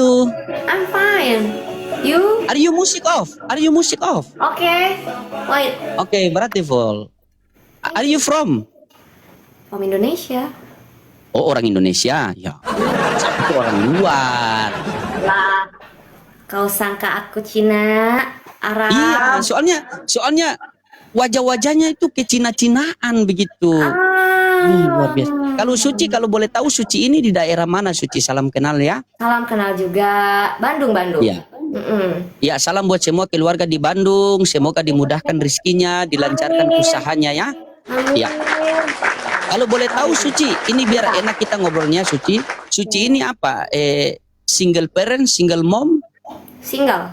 you? I'm fine. You? Are you music off? Are you music off? Okay. Wait. Okay, beautiful. Are you from? From Indonesia. Oh, orang Indonesia. Ya. Itu orang luar. Lah. Kau sangka aku Cina, Arab? Iya, soalnya wajah-wajahnya itu ke Cina-Cinaan begitu. Luar biasa. Kalau Suci, kalau boleh tahu Suci ini di daerah mana Suci? Salam kenal ya. Salam kenal juga. Bandung. Iya. Ya, salam buat semua keluarga di Bandung. Semoga dimudahkan rezekinya, dilancarkan usahanya ya. Ya. Kalau boleh tahu Suci, ini biar enak kita ngobrolnya Suci. Suci ini apa? Single parent, single mom? Single.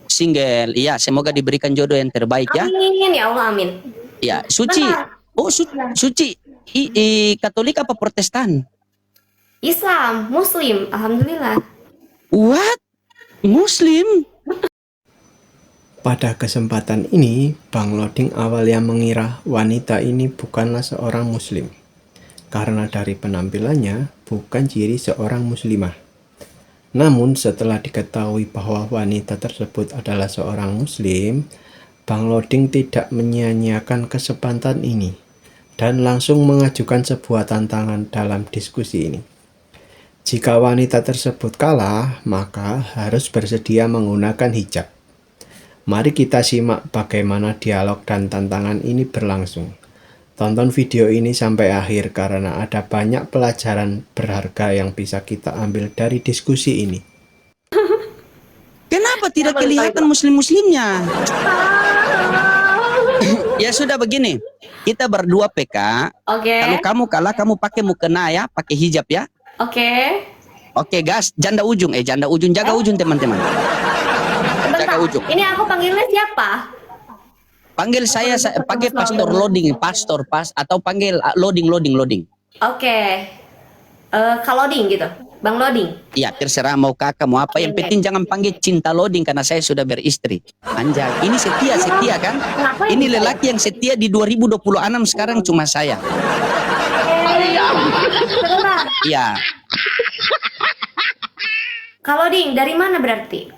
Single. Iya, semoga diberikan jodoh yang terbaik ya. Amin ya Allah, amin. Ya, Suci. Oh, Suci. Katolik apa Protestan? Islam, Muslim, alhamdulillah. What? Muslim? Pada kesempatan ini, Bang Loding awalnya mengira wanita ini bukanlah seorang muslim. Karena dari penampilannya bukan ciri seorang muslimah. Namun setelah diketahui bahwa wanita tersebut adalah seorang muslim, Bang Loding tidak menyia-nyiakan kesempatan ini dan langsung mengajukan sebuah tantangan dalam diskusi ini. Jika wanita tersebut kalah, maka harus bersedia menggunakan hijab. Mari kita simak bagaimana dialog dan tantangan ini berlangsung. Tonton video ini sampai akhir karena ada banyak pelajaran berharga yang bisa kita ambil dari diskusi ini. Kenapa tidak kelihatan muslim-muslimnya? Ya sudah begini, kita berdua PK. Oke. Kalau kamu kalah, kamu pakai mukena ya, pakai hijab ya. Oke. Oke gas, janda ujung, jaga ujung teman-teman. Jaga ujung. Ini aku panggilnya siapa? Panggil saya pakai pastor loading, atau panggil loading. Oke. Kak Loading gitu, Bang Loading. Iya, terserah mau kakak mau apa. Yang penting jangan panggil cinta loading karena saya sudah beristri. Anjay, ini setia kan? Ini lelaki yang setia di 2026 sekarang cuma saya. Iya. Kak Loading, dari mana berarti?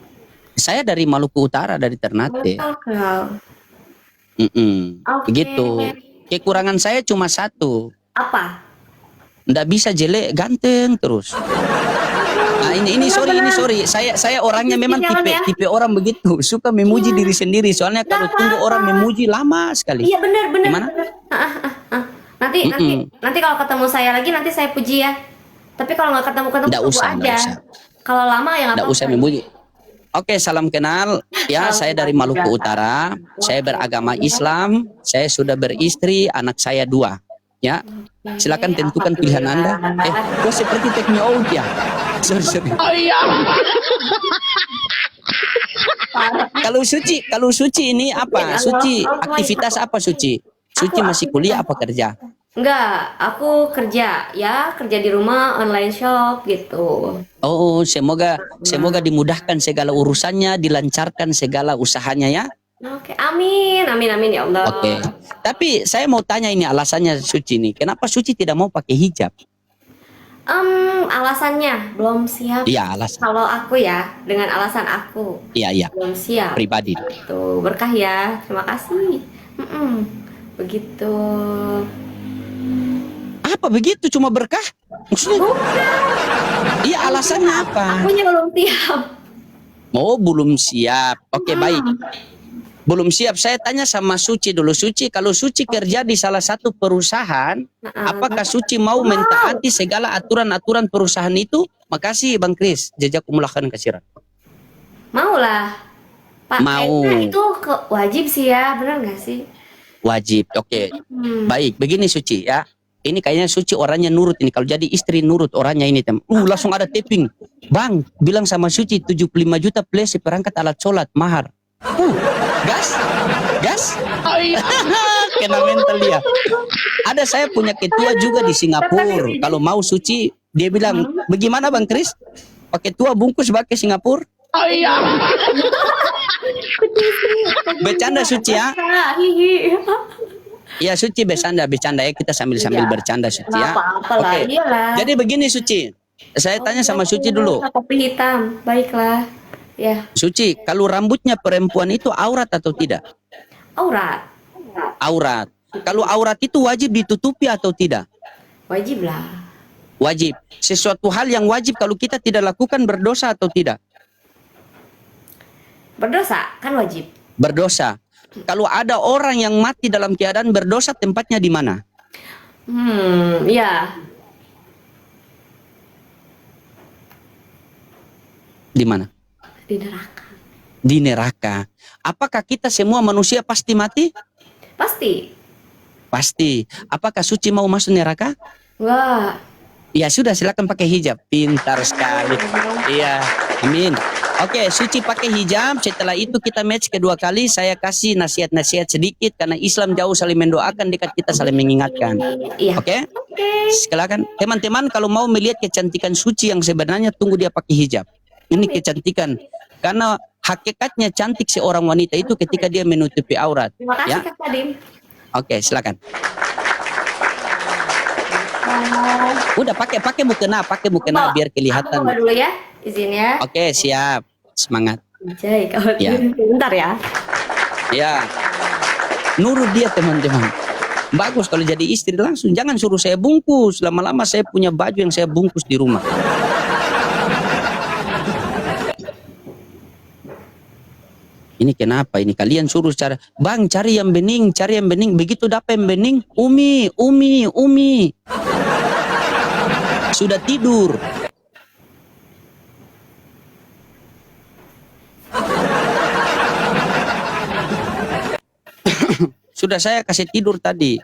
Saya dari Maluku Utara, dari Ternate. Begitu. Kekurangan saya cuma satu. Apa? Nggak bisa jelek, ganteng terus. Nah ini sorry. Saya orangnya memang tipe orang begitu, suka memuji diri sendiri. Soalnya kalau tunggu orang memuji lama sekali. Iya benar. Gimana? Nanti kalau ketemu saya lagi nanti saya puji ya. Tapi kalau nggak ketemu Nggak usah. Kalau lama ya nggak usah memuji. Oke, salam kenal. Ya, saya dari Maluku Utara. Saya beragama Islam. Saya sudah beristri, anak saya 2. Ya, silakan tentukan pilihan Anda. Kok seperti take me out ya? Sorry. Kalau Suci ini apa? Suci aktivitas apa Suci? Suci masih kuliah apa kerja? Enggak, aku kerja di rumah online shop gitu. Oh, semoga dimudahkan segala urusannya, dilancarkan segala usahanya ya. Oke, amin ya Allah. Oke. Tapi saya mau tanya ini alasannya Suci nih. Kenapa Suci tidak mau pakai hijab? Alasannya belum siap. Iya, alasan. Kalau aku ya, dengan alasan aku. Iya. Belum siap. Pribadi. Tuh, berkah ya. Terima kasih. Begitu. Apa begitu cuma berkah? Maksudnya? Iya, alasannya apa? Akunya belum siap. Oh, belum siap. Oke, baik. Belum siap. Saya tanya sama Suci dulu. Suci, kalau Suci kerja di salah satu perusahaan, apakah Suci mau mentaati segala aturan-aturan perusahaan itu? Makasih Bang Kris. Jazakumullah khairan katsiran. Mau lah. Pak, mau. Itu wajib sih ya, benar nggak sih? Wajib. Oke. Baik, begini Suci ya. Ini kayaknya Suci orangnya nurut ini. Kalau jadi istri nurut orangnya ini langsung ada tapping. Bang, bilang sama Suci 75 juta plus seperangkat alat sholat mahar. Gas. Kena mental dia. Ada saya punya ketua juga di Singapura. Kalau mau Suci, dia bilang, bagaimana Bang Kris? Pakai tua bungkus pakai Singapura? Bercanda Suci ya. Ya Suci bercanda ya, kita sambil bercanda Suci ya. Oke. Jadi begini Suci, Saya tanya sama Suci dulu. Topi hitam, baiklah. Ya, Suci, kalau rambutnya perempuan itu aurat atau tidak? aurat. Aurat. Kalau aurat itu wajib ditutupi atau tidak? Wajib lah. Wajib. Sesuatu hal yang wajib kalau kita tidak lakukan berdosa atau tidak? Berdosa kan wajib. Berdosa. Kalau ada orang yang mati dalam keadaan berdosa, tempatnya di mana? Ya. Di mana? Di neraka. Di neraka. Apakah kita semua manusia pasti mati? Pasti. Pasti. Apakah Suci mau masuk neraka? Enggak. Ya sudah, silakan pakai hijab. Pintar sekali. Iya. Amin. Oke, Suci pakai hijab. Setelah itu kita match kedua kali. Saya kasih nasihat-nasihat sedikit karena Islam jauh saling mendoakan, dekat kita saling mengingatkan. Iya. Oke? Silakan teman-teman, kalau mau melihat kecantikan Suci yang sebenarnya, tunggu dia pakai hijab. Ini kecantikan. Karena hakikatnya cantik seorang wanita itu ketika dia menutupi aurat. Terima kasih Ya. Kak Sadim. Oke, silakan. Udah pakai mukena biar kelihatan. Aku bawa dulu ya, izin ya. Oke, siap. Semangat. Jai, kalau Ya. bentar ya. Ya. Nurut dia, teman-teman. Bagus kalau jadi istri langsung. Jangan suruh saya bungkus. Lama-lama saya punya baju yang saya bungkus di rumah. Ini kenapa ini? Kalian suruh cara, Bang, cari yang bening, cari yang bening. Begitu dapat yang bening, Umi. Sudah tidur. Sudah saya kasih tidur tadi.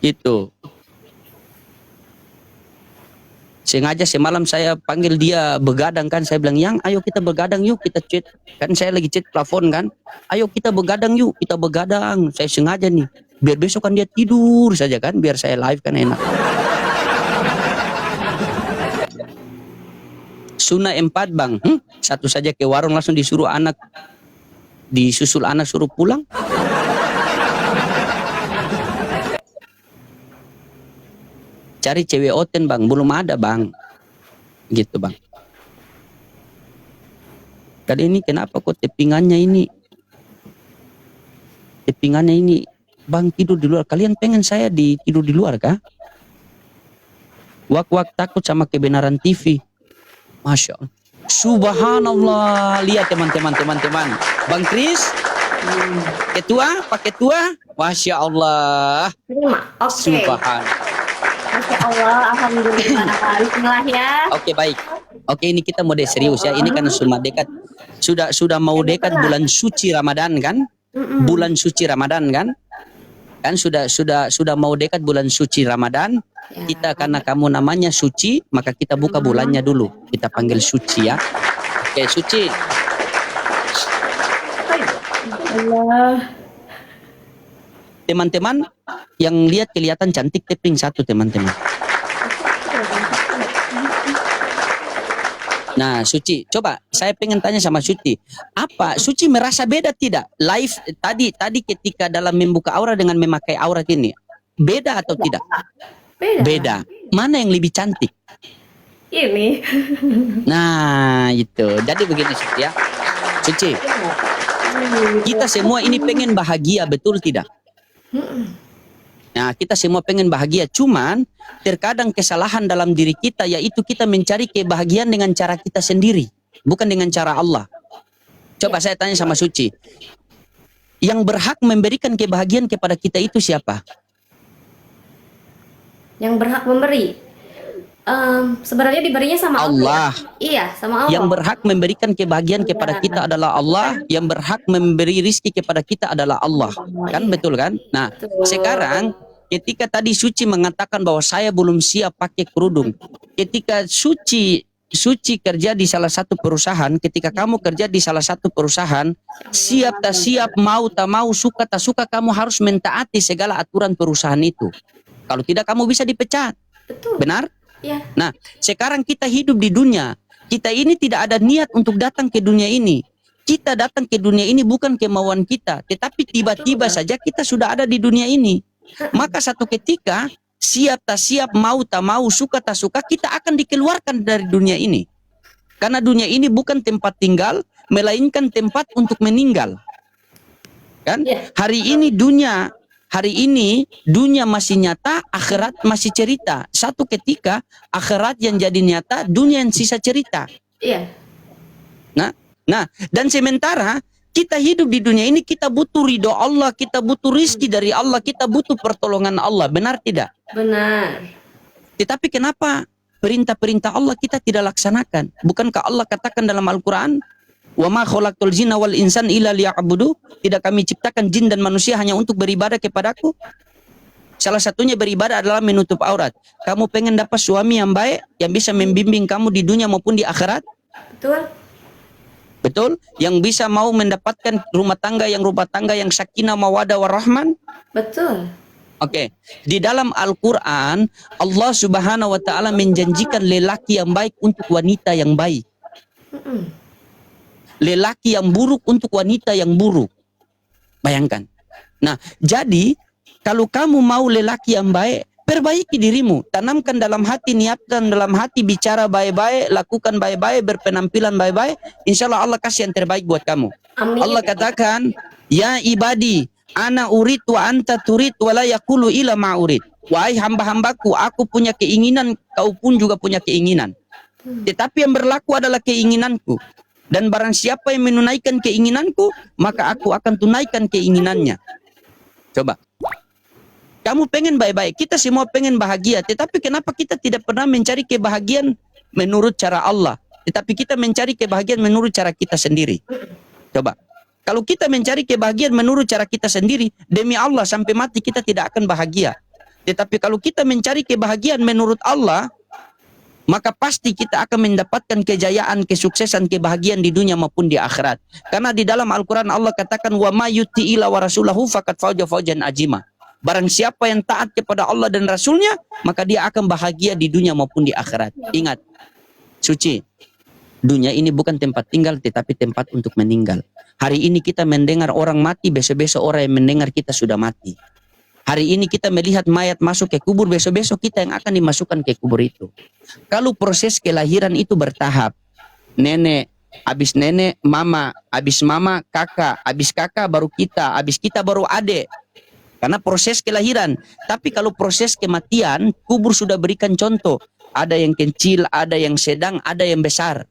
Gitu. Sengaja semalam saya panggil dia begadang kan, saya bilang, "Yang, ayo kita begadang yuk, kita chat." Kan saya lagi chat plafon kan. "Ayo kita begadang yuk, kita begadang." Saya sengaja nih, biar besok kan dia tidur saja kan, biar saya live kan enak. Sunnah 4 Bang. Satu saja ke warung langsung disusul anak suruh pulang. Cari cewek oten Bang, belum ada Bang. Gitu Bang. Kali ini kenapa kok tepingannya ini Bang tidur di luar. Kalian pengen saya tidur di luar kah? Wak-wak takut sama kebenaran TV. Masya Allah. Subhanallah. Lihat teman-teman. Bang Kris, ketua, Pak Ketua. Masya Allah. Terima. Oke. Subhanallah. Masya Allah, alhamdulillah. Bismillah ya. Oke, baik. Oke, ini kita mode serius ya. Ini kan sudah mau dekat bulan suci Ramadan kan? Bulan suci Ramadan kan? Kan sudah mau dekat bulan suci Ramadan. Ya. Kita karena kamu namanya Suci, maka kita buka bulannya dulu. Kita panggil Suci ya. Oke, Suci. Allah. Teman-teman yang lihat kelihatan cantik, teping satu teman-teman. Nah, Suci, coba saya pengen tanya sama Suci. Apa Suci merasa beda tidak? Live tadi ketika dalam membuka aura dengan memakai aurat ini. Beda atau tidak? Beda. Mana yang lebih cantik? Ini. Nah, itu. Jadi begini Suci ya. Suci, kita semua ini pengen bahagia, betul tidak? Nah, kita semua pengen bahagia, cuman terkadang kesalahan dalam diri kita yaitu kita mencari kebahagiaan dengan cara kita sendiri, bukan dengan cara Allah. Coba saya tanya sama Suci, yang berhak memberikan kebahagiaan kepada kita itu siapa? Yang berhak memberi. Sebenarnya diberinya sama Allah. Iya, sama Allah. Yang berhak memberikan kebahagiaan kepada kita adalah Allah. Yang berhak memberi rizki kepada kita adalah Allah. Kan betul kan? Nah, sekarang ketika tadi Suci mengatakan bahwa saya belum siap pakai kerudung. Ketika Suci kerja di salah satu perusahaan, ketika kamu kerja di salah satu perusahaan, siap tak siap, mau tak mau, suka tak suka, kamu harus mentaati segala aturan perusahaan itu. Kalau tidak kamu bisa dipecat. Betul. Benar? Ya. Nah, sekarang kita hidup di dunia. Kita ini tidak ada niat untuk datang ke dunia ini. Kita datang ke dunia ini bukan kemauan kita, tetapi tiba-tiba saja kita sudah ada di dunia ini. Maka satu ketika siap tak siap, mau tak mau, suka tak suka, kita akan dikeluarkan dari dunia ini. Karena dunia ini bukan tempat tinggal, melainkan tempat untuk meninggal. Kan? Ya. Hari ini dunia masih nyata, akhirat masih cerita. Satu ketika akhirat yang jadi nyata, dunia yang sisa cerita. Iya. Nah, dan sementara kita hidup di dunia ini, kita butuh ridho Allah, kita butuh rizki dari Allah, kita butuh pertolongan Allah. Benar tidak? Benar. Tetapi kenapa perintah-perintah Allah kita tidak laksanakan? Bukankah Allah katakan dalam Al-Quran, "Wa ma khalaqtul jinna wal insan illa liya'budu"? Tidak kami ciptakan jin dan manusia hanya untuk beribadah kepadaku. Salah satunya beribadah adalah menutup aurat. Kamu pengen dapat suami yang baik, yang bisa membimbing kamu di dunia maupun di akhirat? Betul. Betul? Yang bisa mau mendapatkan rumah tangga yang sakinah mawadah warahman? Betul. Oke. Di dalam Al-Quran, Allah Subhanahu wa Ta'ala menjanjikan lelaki yang baik untuk wanita yang baik. Lelaki yang buruk untuk wanita yang buruk. Bayangkan. Nah, jadi kalau kamu mau lelaki yang baik, perbaiki dirimu, tanamkan dalam hati, niatkan dalam hati, bicara baik-baik, lakukan baik-baik, berpenampilan baik-baik, insya Allah Allah kasih yang terbaik buat kamu. Amin. Allah katakan, ya ibadi, ana urid wa anta turid wa la yakulu ila ma'urid. Wahai hamba-hambaku, aku punya keinginan, kau pun juga punya keinginan. Tetapi yang berlaku adalah keinginanku. Dan barang siapa yang menunaikan keinginanku, maka aku akan tunaikan keinginannya. Coba. Kamu pengen baik-baik, kita semua pengen bahagia, tetapi kenapa kita tidak pernah mencari kebahagiaan menurut cara Allah, tetapi kita mencari kebahagiaan menurut cara kita sendiri? Coba, kalau kita mencari kebahagiaan menurut cara kita sendiri, demi Allah sampai mati kita tidak akan bahagia. Tetapi kalau kita mencari kebahagiaan menurut Allah, maka pasti kita akan mendapatkan kejayaan, kesuksesan, kebahagiaan di dunia maupun di akhirat. Karena di dalam Al-Quran Allah katakan, wa ma yuti'ila wa rasulahu faqad fawja fawjan ajima. Barang siapa yang taat kepada Allah dan Rasulnya, maka dia akan bahagia di dunia maupun di akhirat. Ingat, suci, dunia ini bukan tempat tinggal, tetapi tempat untuk meninggal. Hari ini kita mendengar orang mati, besok-besok orang yang mendengar kita sudah mati. Hari ini kita melihat mayat masuk ke kubur, besok-besok kita yang akan dimasukkan ke kubur itu. Kalau proses kelahiran itu bertahap, nenek, habis nenek, mama, habis mama, kakak, habis kakak baru kita, habis kita baru adik. Karena proses kelahiran. Tapi kalau proses kematian, kubur sudah berikan contoh. Ada yang kecil, ada yang sedang, ada yang besar.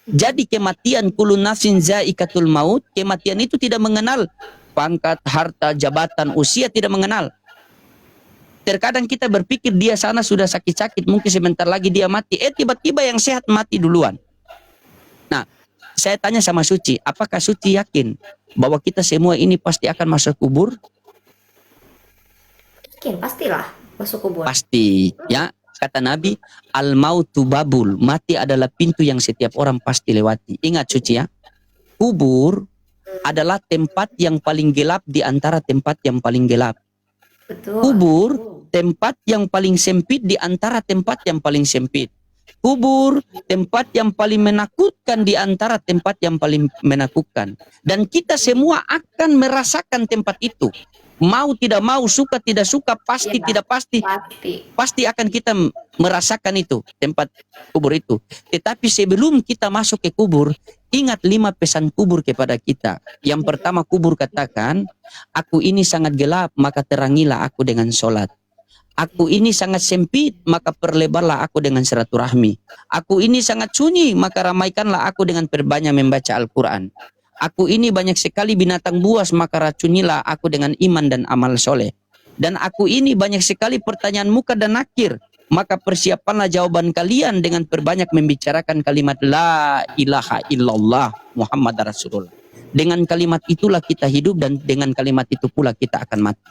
Jadi kematian, kullu nafsin zaikatul maut, kematian itu tidak mengenal pangkat, harta, jabatan, usia, tidak mengenal. Terkadang kita berpikir dia sana sudah sakit-sakit, mungkin sebentar lagi dia mati. Tiba-tiba yang sehat mati duluan. Nah, saya tanya sama Suci, apakah Suci yakin bahwa kita semua ini pasti akan masuk kubur? Pastilah masuk kubur. Pasti, ya. Kata Nabi, al-mautu babul, mati adalah pintu yang setiap orang pasti lewati. Ingat Suci ya, kubur adalah tempat yang paling gelap di antara tempat yang paling gelap. Betul. Kubur tempat yang paling sempit di antara tempat yang paling sempit. Kubur tempat yang paling menakutkan di antara tempat yang paling menakutkan. Dan kita semua akan merasakan tempat itu. Mau tidak mau, suka tidak suka, pasti Ya, tidak pasti, pasti akan kita merasakan itu, tempat kubur itu. Tetapi sebelum kita masuk ke kubur, ingat 5 pesan kubur kepada kita. Yang pertama, kubur katakan, aku ini sangat gelap, maka terangilah aku dengan sholat. Aku ini sangat sempit, maka perlebarlah aku dengan silaturahmi. Aku ini sangat sunyi, maka ramaikanlah aku dengan perbanyak membaca Al-Quran. Aku ini banyak sekali binatang buas, maka racunilah aku dengan iman dan amal soleh. Dan aku ini banyak sekali pertanyaan muka dan nakir, maka persiapanlah jawaban kalian dengan perbanyak membicarakan kalimat La ilaha illallah Muhammad Rasulullah. Dengan kalimat itulah kita hidup, dan dengan kalimat itu pula kita akan mati.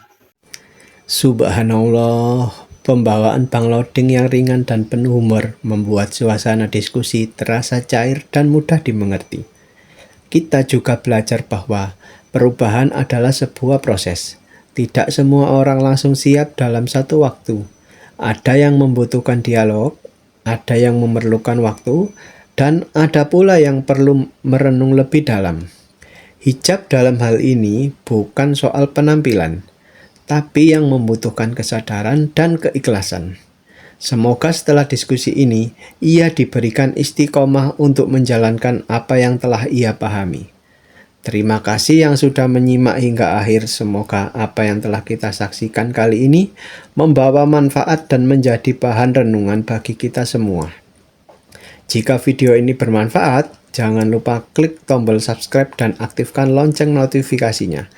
Subhanallah, pembawaan Bang Loding yang ringan dan penuh humor membuat suasana diskusi terasa cair dan mudah dimengerti. Kita juga belajar bahwa perubahan adalah sebuah proses. Tidak semua orang langsung siap dalam satu waktu. Ada yang membutuhkan dialog, ada yang memerlukan waktu, dan ada pula yang perlu merenung lebih dalam. Hijab dalam hal ini bukan soal penampilan, tapi yang membutuhkan kesadaran dan keikhlasan. Semoga setelah diskusi ini, ia diberikan istiqomah untuk menjalankan apa yang telah ia pahami. Terima kasih yang sudah menyimak hingga akhir. Semoga apa yang telah kita saksikan kali ini membawa manfaat dan menjadi bahan renungan bagi kita semua. Jika video ini bermanfaat, jangan lupa klik tombol subscribe dan aktifkan lonceng notifikasinya.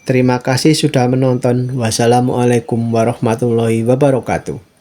Terima kasih sudah menonton. Wassalamualaikum warahmatullahi wabarakatuh.